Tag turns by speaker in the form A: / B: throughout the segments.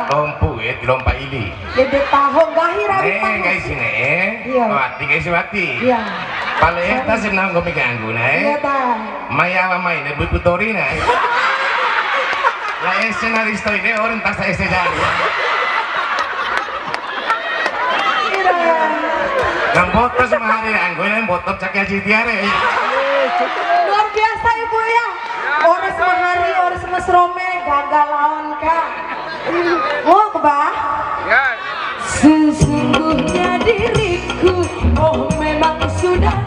A: lompu ya di lompa ini
B: Bebek tahu gahir hari
A: guys ini
B: Iya.
A: wati guys wati
B: Iya.
A: paling eta senang gue mengganggu
B: Iya ta.
A: maya main ibu putori lah scenaris ini orang tak saya sejari ngamboto sama hari anggo yang botot cakya citiare
B: Luar biasa ibu ya. Ores mahari, ores mas Rome, gagal lawan kak. Oh kebah. Sesungguhnya diriku, oh memang sudah.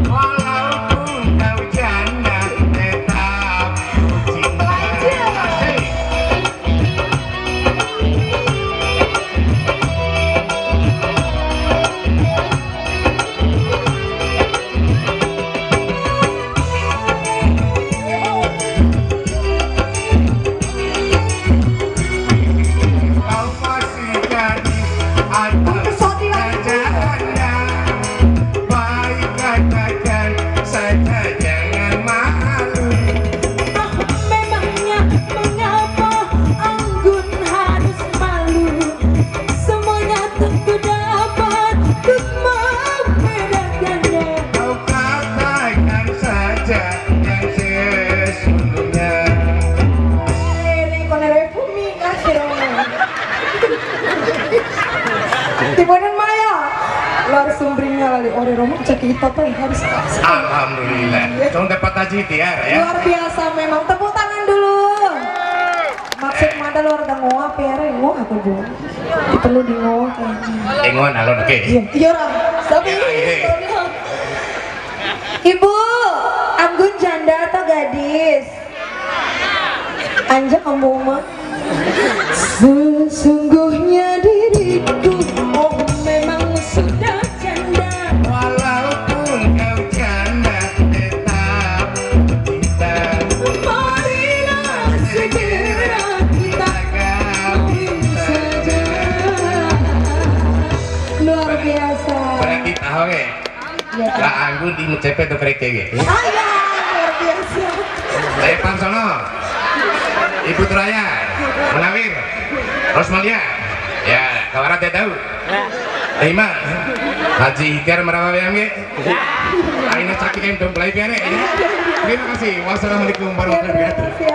A: walaupun kau janda tetap ku cinta. Kau masih gadis atas jalannya, baik katakan saja jangan malu.
B: Memangnya mengapa Anggun harus malu? Semuanya tentu dapat untuk membedakannya.
A: Kau katakan saja yang sesungguhnya.
B: Ini konere bumi kasih Rome. Tibonan Maya. Luar sumbernya kali ore Rome cek kita tuh harus kasih.
A: Alhamdulillah. Cuma dapat haji tiara ya.
B: Luar biasa memang. Tepuk tangan dulu. Maksud mata luar ada ngoa pere ngoa aku bu. Perlu di ngoa kayaknya.
A: Engon alon oke.
B: Iya, iya orang. Tapi Ibu, Anggun janda atau gadis? Anja kamu mah. Sesungguhnya diriku, oh memang sudah janda.
A: Walaupun kau janda tetap cinta.
B: Marilah segera kita kawin saja. Luar biasa.
A: Berarti tahu ya.
B: Ya,
A: Lah anggun di mucepe tuh kerek kayak gitu.
B: ayah, luar biasa.
A: Saya Pansono, Ibu Turaya, Munawir, Rosmalia, ya kawarat ya tahu. Ima, Haji Hikar merawa yang ge. Aina sakit yang dompelai piare. Terima kasih. Wassalamualaikum warahmatullahi wabarakatuh.